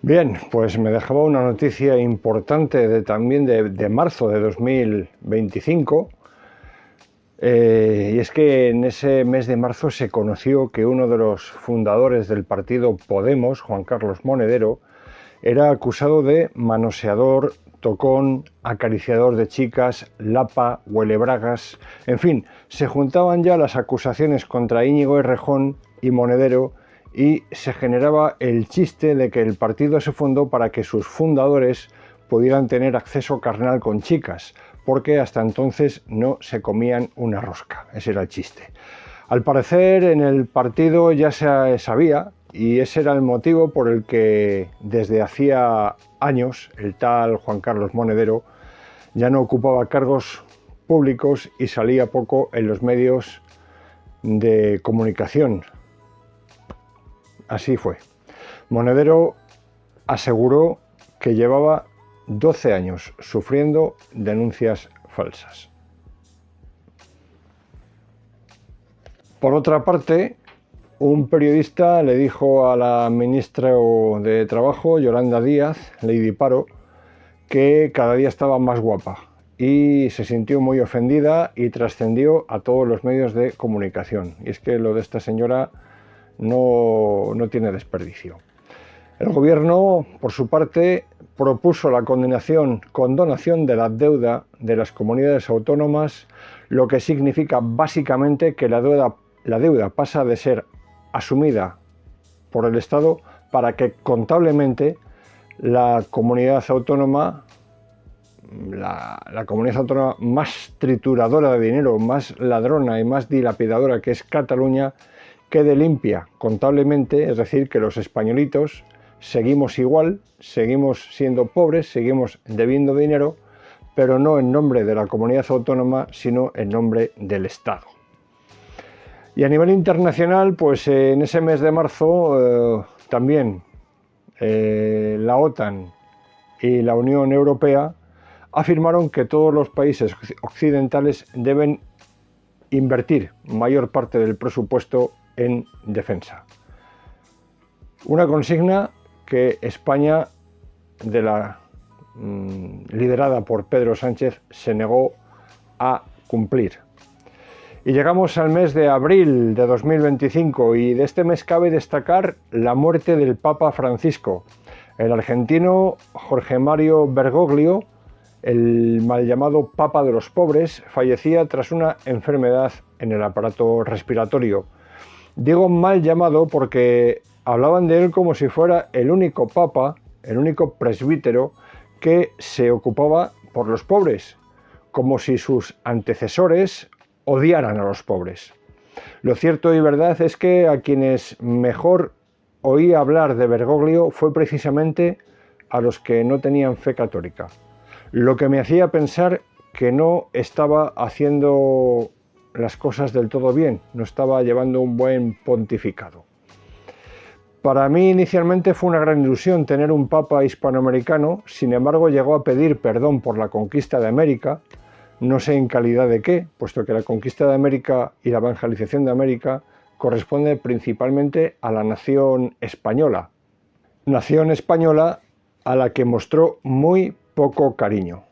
Bien, pues me dejaba una noticia importante también de marzo de 2025, y es que en ese mes de marzo se conoció que uno de los fundadores del partido Podemos, Juan Carlos Monedero, era acusado de manoseador, tocón, acariciador de chicas, lapa, huelebragas, en fin, se juntaban ya las acusaciones contra Íñigo Errejón y Monedero y se generaba el chiste de que el partido se fundó para que sus fundadores pudieran tener acceso carnal con chicas, porque hasta entonces no se comían una rosca, ese era el chiste. Al parecer en el partido ya se sabía, y ese era el motivo por el que desde hacía años el tal Juan Carlos Monedero ya no ocupaba cargos públicos y salía poco en los medios de comunicación. Así fue. Monedero aseguró que llevaba 12 años sufriendo denuncias falsas. Por otra parte, un periodista le dijo a la ministra de Trabajo, Yolanda Díaz, Lady Paro, que cada día estaba más guapa y se sintió muy ofendida y trascendió a todos los medios de comunicación. Y es que lo de esta señora no tiene desperdicio. El gobierno, por su parte, propuso la condonación de la deuda de las comunidades autónomas, lo que significa básicamente que la deuda pasa de ser asumida por el Estado para que contablemente la comunidad autónoma más trituradora de dinero, más ladrona y más dilapidadora, que es Cataluña, quede limpia contablemente, es decir, que los españolitos seguimos igual, seguimos siendo pobres, seguimos debiendo dinero, pero no en nombre de la comunidad autónoma, sino en nombre del Estado. Y a nivel internacional, pues en ese mes de marzo también la OTAN y la Unión Europea afirmaron que todos los países occidentales deben invertir mayor parte del presupuesto en defensa. Una consigna que España, liderada por Pedro Sánchez, se negó a cumplir. Y llegamos al mes de abril de 2025 y de este mes cabe destacar la muerte del Papa Francisco. El argentino Jorge Mario Bergoglio, el mal llamado Papa de los pobres, fallecía tras una enfermedad en el aparato respiratorio. Digo mal llamado porque hablaban de él como si fuera el único papa, el único presbítero que se ocupaba por los pobres, como si sus antecesores odiaran a los pobres. Lo cierto y verdad es que a quienes mejor oí hablar de Bergoglio fue precisamente a los que no tenían fe católica, lo que me hacía pensar que no estaba haciendo las cosas del todo bien, no estaba llevando un buen pontificado. Para mí inicialmente fue una gran ilusión tener un papa hispanoamericano, sin embargo llegó a pedir perdón por la conquista de América, no sé en calidad de qué, puesto que la conquista de América y la evangelización de América corresponde principalmente a la nación española a la que mostró muy poco cariño.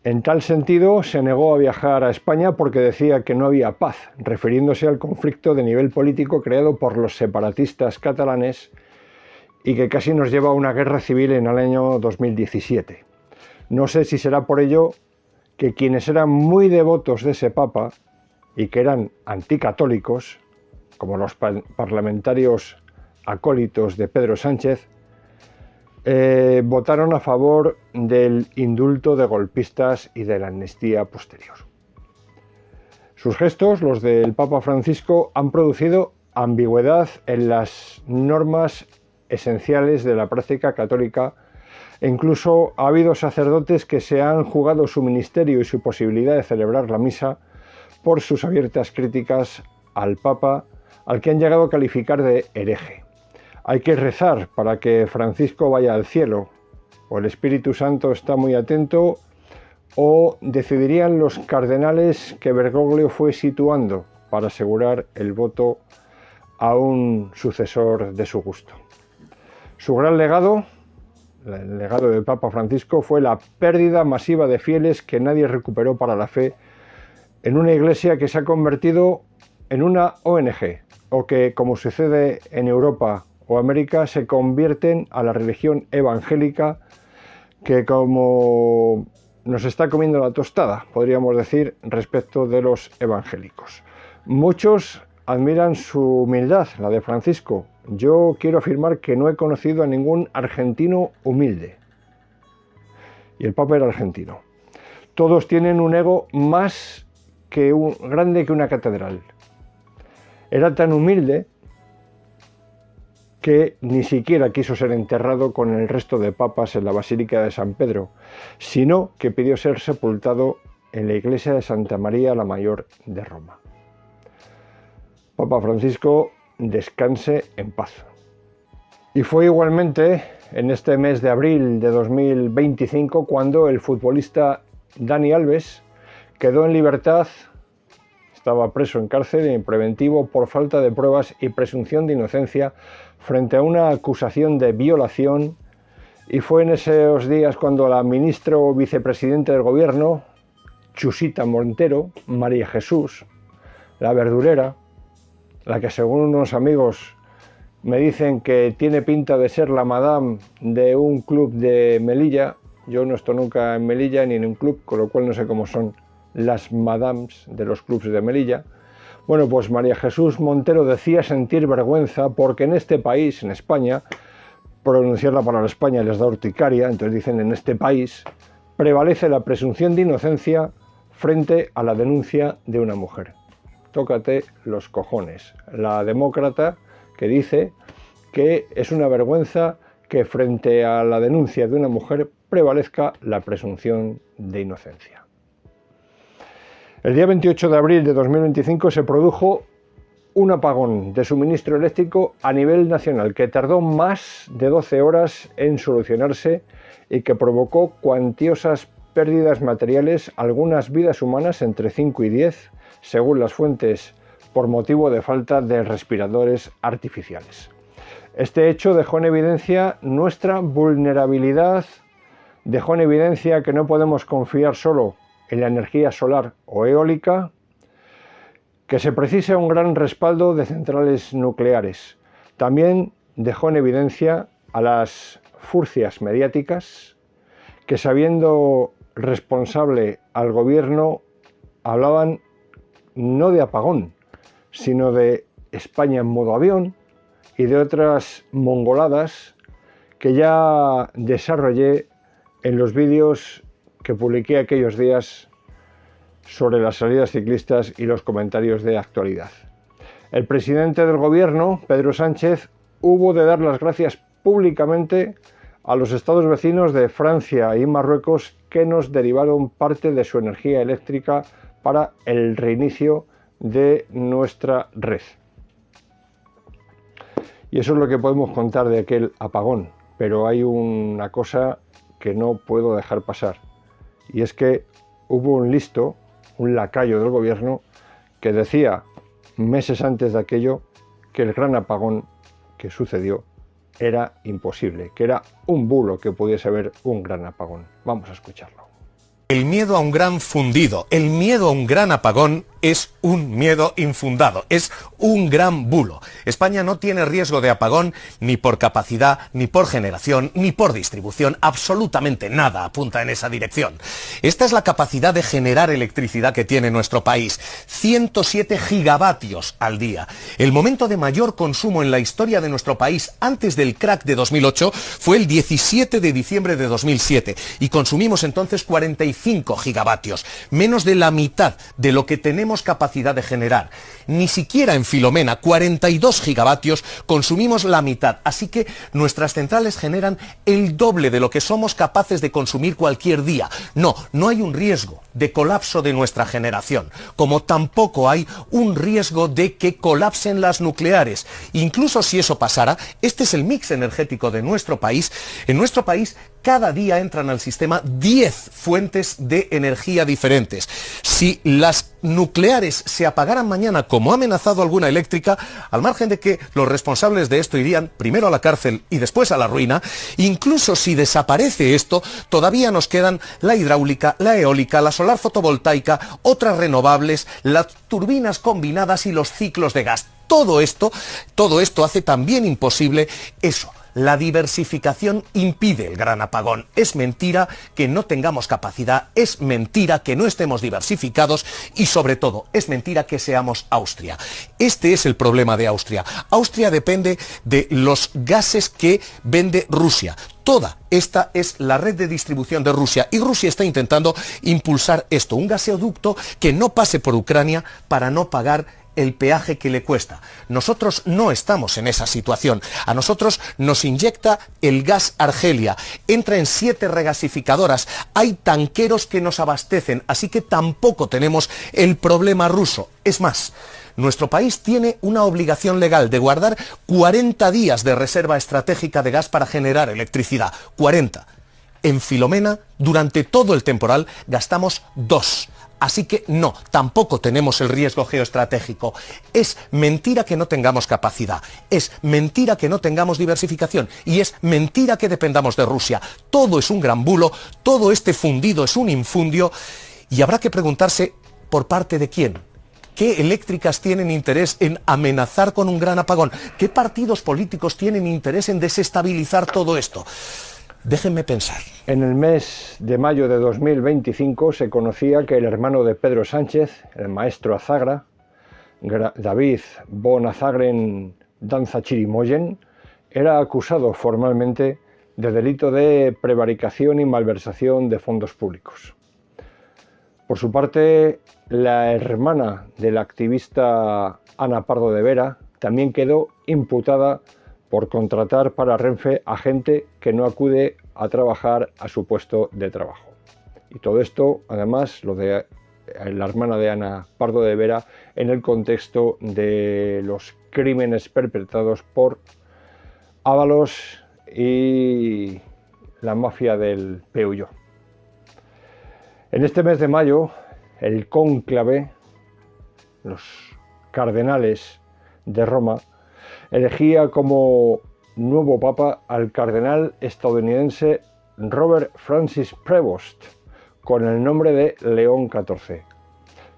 En tal sentido, se negó a viajar a España porque decía que no había paz, refiriéndose al conflicto de nivel político creado por los separatistas catalanes y que casi nos lleva a una guerra civil en el año 2017. No sé si será por ello que quienes eran muy devotos de ese papa y que eran anticatólicos, como los parlamentarios acólitos de Pedro Sánchez, votaron a favor del indulto de golpistas y de la amnistía posterior. Sus gestos, los del Papa Francisco, han producido ambigüedad en las normas esenciales de la práctica católica e incluso ha habido sacerdotes que se han jugado su ministerio y su posibilidad de celebrar la misa por sus abiertas críticas al Papa, al que han llegado a calificar de hereje. Hay que rezar para que Francisco vaya al cielo, o el Espíritu Santo está muy atento, o decidirían los cardenales que Bergoglio fue situando para asegurar el voto a un sucesor de su gusto. Su gran legado el legado del Papa Francisco fue la pérdida masiva de fieles que nadie recuperó para la fe en una iglesia que se ha convertido en una ONG, o que, como sucede en Europa o América, se convierten a la religión evangélica, que como nos está comiendo la tostada, podríamos decir, respecto de los evangélicos. Muchos admiran su humildad, la de Francisco. Yo quiero afirmar que no he conocido a ningún argentino humilde. Y el Papa era argentino. Todos tienen un ego más grande que una catedral. Era tan humilde que ni siquiera quiso ser enterrado con el resto de papas en la Basílica de San Pedro, sino que pidió ser sepultado en la iglesia de Santa María la Mayor de Roma. Papa Francisco, descanse en paz. Y fue igualmente en este mes de abril de 2025 cuando el futbolista Dani Alves quedó en libertad. Estaba preso en cárcel en preventivo por falta de pruebas y presunción de inocencia frente a una acusación de violación, y fue en esos días cuando la ministra o vicepresidenta del gobierno, Chusita Montero, María Jesús, la verdurera, la que según unos amigos me dicen que tiene pinta de ser la madame de un club de Melilla. Yo no estoy nunca en Melilla ni en un club, con lo cual no sé cómo son las madames de los clubs de Melilla. Bueno, pues María Jesús Montero decía sentir vergüenza porque en este país, en España, pronunciar la palabra España les da urticaria, entonces dicen en este país, prevalece la presunción de inocencia frente a la denuncia de una mujer. Tócate los cojones. La demócrata que dice que es una vergüenza que frente a la denuncia de una mujer prevalezca la presunción de inocencia. El día 28 de abril de 2025 se produjo un apagón de suministro eléctrico a nivel nacional que tardó más de 12 horas en solucionarse y que provocó cuantiosas pérdidas materiales, algunas vidas humanas entre 5 y 10, según las fuentes, por motivo de falta de respiradores artificiales. Este hecho dejó en evidencia nuestra vulnerabilidad, dejó en evidencia que no podemos confiar solo en la energía solar o eólica, que se precisa un gran respaldo de centrales nucleares. También dejó en evidencia a las furcias mediáticas que, sabiendo responsable al gobierno, hablaban no de apagón, sino de España en modo avión y de otras mongoladas que ya desarrollé en los vídeos que publiqué aquellos días sobre las salidas ciclistas y los comentarios de actualidad. El presidente del gobierno, Pedro Sánchez, hubo de dar las gracias públicamente a los estados vecinos de Francia y Marruecos que nos derivaron parte de su energía eléctrica para el reinicio de nuestra red. Y eso es lo que podemos contar de aquel apagón, pero hay una cosa que no puedo dejar pasar, y es que hubo un listo, un lacayo del gobierno, que decía meses antes de aquello que el gran apagón que sucedió era imposible, que era un bulo que pudiese haber un gran apagón. Vamos a escucharlo. El miedo a un gran fundido, el miedo a un gran apagón es un miedo infundado, es un gran bulo. España no tiene riesgo de apagón ni por capacidad, ni por generación, ni por distribución. Absolutamente nada apunta en esa dirección. Esta es la capacidad de generar electricidad que tiene nuestro país. 107 gigavatios al día. El momento de mayor consumo en la historia de nuestro país antes del crack de 2008 fue el 17 de diciembre de 2007 y consumimos entonces 45 gigavatios, menos de la mitad de lo que tenemos capacidad de generar. Ni siquiera en Filomena, 42 gigavatios, consumimos la mitad, así que nuestras centrales generan el doble de lo que somos capaces de consumir cualquier día. No hay un riesgo de colapso de nuestra generación, como tampoco hay un riesgo de que colapsen las nucleares. Incluso si eso pasara, este es el mix energético de nuestro país. En nuestro país cada día entran al sistema 10 fuentes de energía diferentes. Si las nucleares se apagaran mañana, como ha amenazado alguna eléctrica, al margen de que los responsables de esto irían primero a la cárcel y después a la ruina, incluso si desaparece esto, todavía nos quedan la hidráulica, la eólica, la solar fotovoltaica, otras renovables, las turbinas combinadas y los ciclos de gas. Todo esto hace también imposible eso. La diversificación impide el gran apagón. Es mentira que no tengamos capacidad, es mentira que no estemos diversificados y sobre todo es mentira que seamos Austria. Este es el problema de Austria. Austria depende de los gases que vende Rusia. Toda esta es la red de distribución de Rusia y Rusia está intentando impulsar esto, un gaseoducto que no pase por Ucrania para no pagar el peaje que le cuesta. Nosotros no estamos en esa situación. A nosotros nos inyecta el gas Argelia. Entra en 7 regasificadoras. Hay tanqueros que nos abastecen, así que tampoco tenemos el problema ruso. Es más, nuestro país tiene una obligación legal de guardar 40 días de reserva estratégica de gas para generar electricidad. 40. En Filomena, durante todo el temporal, gastamos 2. Así que no, tampoco tenemos el riesgo geoestratégico. Es mentira que no tengamos capacidad, es mentira que no tengamos diversificación y es mentira que dependamos de Rusia. Todo es un gran bulo, todo este fundido es un infundio y habrá que preguntarse por parte de quién. ¿Qué eléctricas tienen interés en amenazar con un gran apagón? ¿Qué partidos políticos tienen interés en desestabilizar todo esto? Déjenme pensar. En el mes de mayo de 2025 se conocía que el hermano de Pedro Sánchez, el maestro Azagra, David von Azagren Danza Chirimoyen, era acusado formalmente de delito de prevaricación y malversación de fondos públicos. Por su parte, la hermana de la activista Ana Pardo de Vera también quedó imputada por contratar para Renfe a gente que no acude a trabajar a su puesto de trabajo. Y todo esto, además, lo de la hermana de Ana Pardo de Vera, en el contexto de los crímenes perpetrados por Ábalos y la mafia del Peugeot. En este mes de mayo, el cónclave, los cardenales de Roma, elegía como nuevo papa al cardenal estadounidense Robert Francis Prevost, con el nombre de León XIV.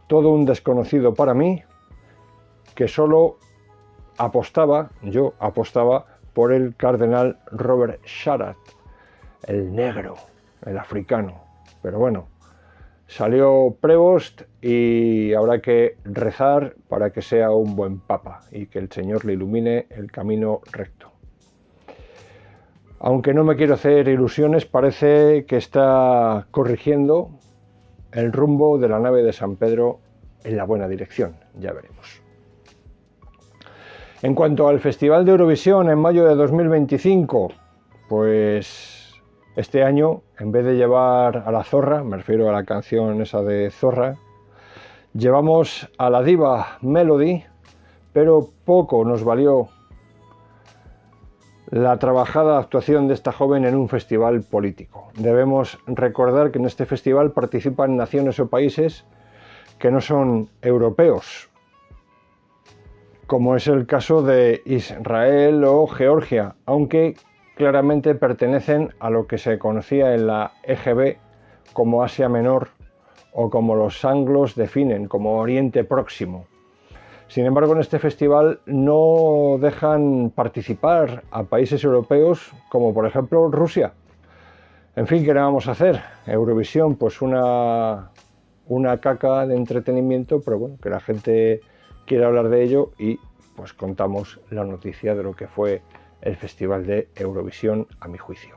Todo un desconocido para mí, que solo yo apostaba por el cardenal Robert Sharad, el negro, el africano. Pero bueno, salió Prevost y habrá que rezar para que sea un buen papa y que el Señor le ilumine el camino recto. Aunque no me quiero hacer ilusiones, parece que está corrigiendo el rumbo de la nave de San Pedro en la buena dirección, ya veremos. En cuanto al Festival de Eurovisión en mayo de 2025, pues este año, en vez de llevar a la zorra, me refiero a la canción esa de Zorra, llevamos a la diva Melody, pero poco nos valió la trabajada actuación de esta joven en un festival político. Debemos recordar que en este festival participan naciones o países que no son europeos, como es el caso de Israel o Georgia, aunque claramente pertenecen a lo que se conocía en la EGB como Asia Menor o como los anglos definen como Oriente Próximo. Sin embargo, en este festival no dejan participar a países europeos como por ejemplo Rusia. En fin, ¿qué le vamos a hacer? Eurovisión, pues una caca de entretenimiento, pero bueno, que la gente quiere hablar de ello y pues contamos la noticia de lo que fue el Festival de Eurovisión, a mi juicio.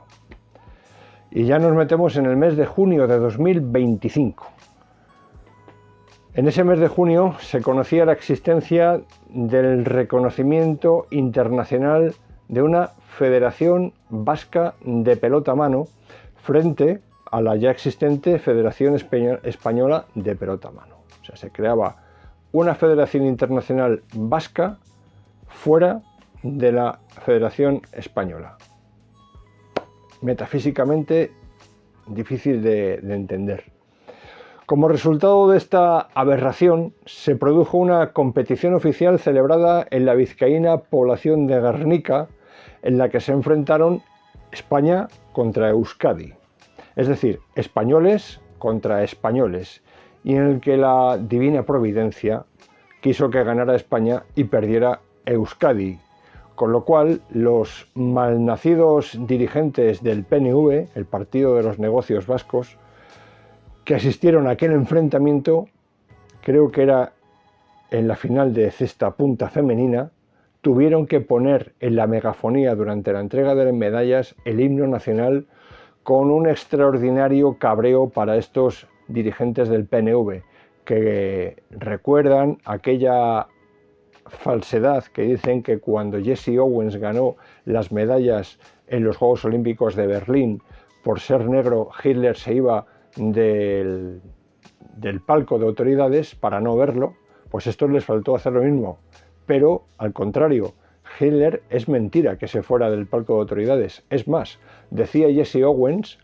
Y ya nos metemos en el mes de junio de 2025. En ese mes de junio se conocía la existencia del reconocimiento internacional de una Federación Vasca de Pelota Mano frente a la ya existente Federación Española de Pelota Mano. O sea, se creaba una Federación Internacional Vasca fuera de la Federación Española. metafísicamente difícil de entender. Como resultado de esta aberración, se produjo una competición oficial celebrada en la vizcaína población de Guernica, en la que se enfrentaron España contra Euskadi, es decir, españoles contra españoles, y en el que la divina providencia quiso que ganara España y perdiera Euskadi, con lo cual los malnacidos dirigentes del PNV, el Partido de los Negocios Vascos, que asistieron a aquel enfrentamiento, creo que era en la final de cesta punta femenina, tuvieron que poner en la megafonía durante la entrega de las medallas el himno nacional, con un extraordinario cabreo para estos dirigentes del PNV, que recuerdan aquella falsedad que dicen que cuando Jesse Owens ganó las medallas en los Juegos Olímpicos de Berlín, por ser negro, Hitler se iba del palco de autoridades para no verlo. Pues a estos les faltó hacer lo mismo, pero al contrario, Hitler es mentira que se fuera del palco de autoridades. Es más, decía Jesse Owens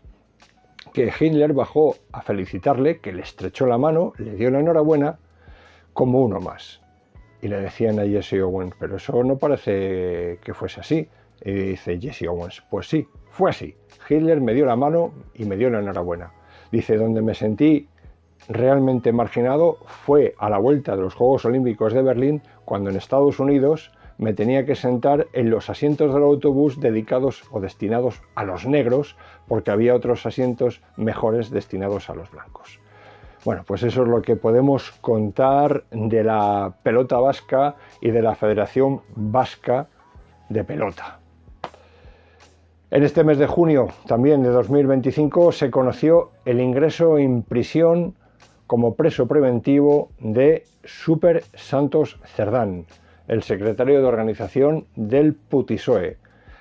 que Hitler bajó a felicitarle, que le estrechó la mano, le dio la enhorabuena como uno más. Y le decían a Jesse Owens, pero eso no parece que fuese así. Y dice Jesse Owens, pues sí, fue así. Hitler me dio la mano y me dio la enhorabuena. Dice, donde me sentí realmente marginado fue a la vuelta de los Juegos Olímpicos de Berlín, cuando en Estados Unidos me tenía que sentar en los asientos del autobús dedicados o destinados a los negros, porque había otros asientos mejores destinados a los blancos. Bueno, pues eso es lo que podemos contar de la pelota vasca y de la Federación Vasca de Pelota. En este mes de junio también de 2025 se conoció el ingreso en prisión como preso preventivo de Super Santos Cerdán, el secretario de organización del PUTISOE.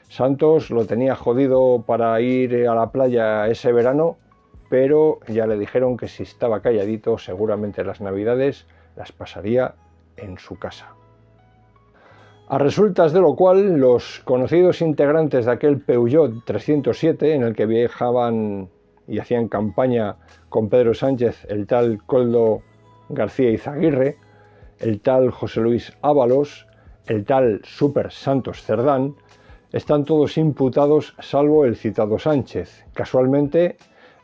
Santos lo tenía jodido para ir a la playa ese verano, pero ya le dijeron que si estaba calladito, seguramente las navidades las pasaría en su casa. A resultas de lo cual, los conocidos integrantes de aquel Peugeot 307, en el que viajaban y hacían campaña con Pedro Sánchez el tal Koldo García Izaguirre, el tal José Luis Ábalos, el tal Super Santos Cerdán, están todos imputados salvo el citado Sánchez. Casualmente,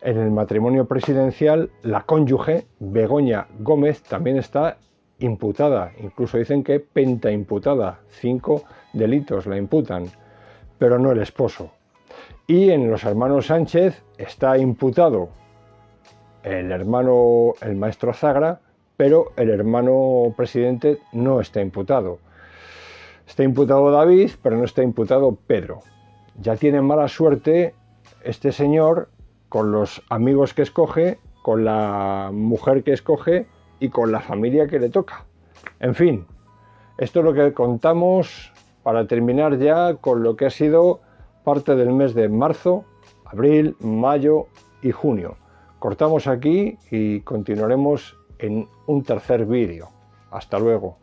en el matrimonio presidencial, la cónyuge, Begoña Gómez, también está imputada. Incluso dicen que pentaimputada, 5 delitos la imputan, pero no el esposo. Y en los hermanos Sánchez está imputado el maestro Zagra, pero el hermano presidente no está imputado. Está imputado David, pero no está imputado Pedro. Ya tiene mala suerte este señor con los amigos que escoge, con la mujer que escoge y con la familia que le toca. En fin, esto es lo que contamos para terminar ya con lo que ha sido parte del mes de marzo, abril, mayo y junio. Cortamos aquí y continuaremos en un tercer vídeo. Hasta luego.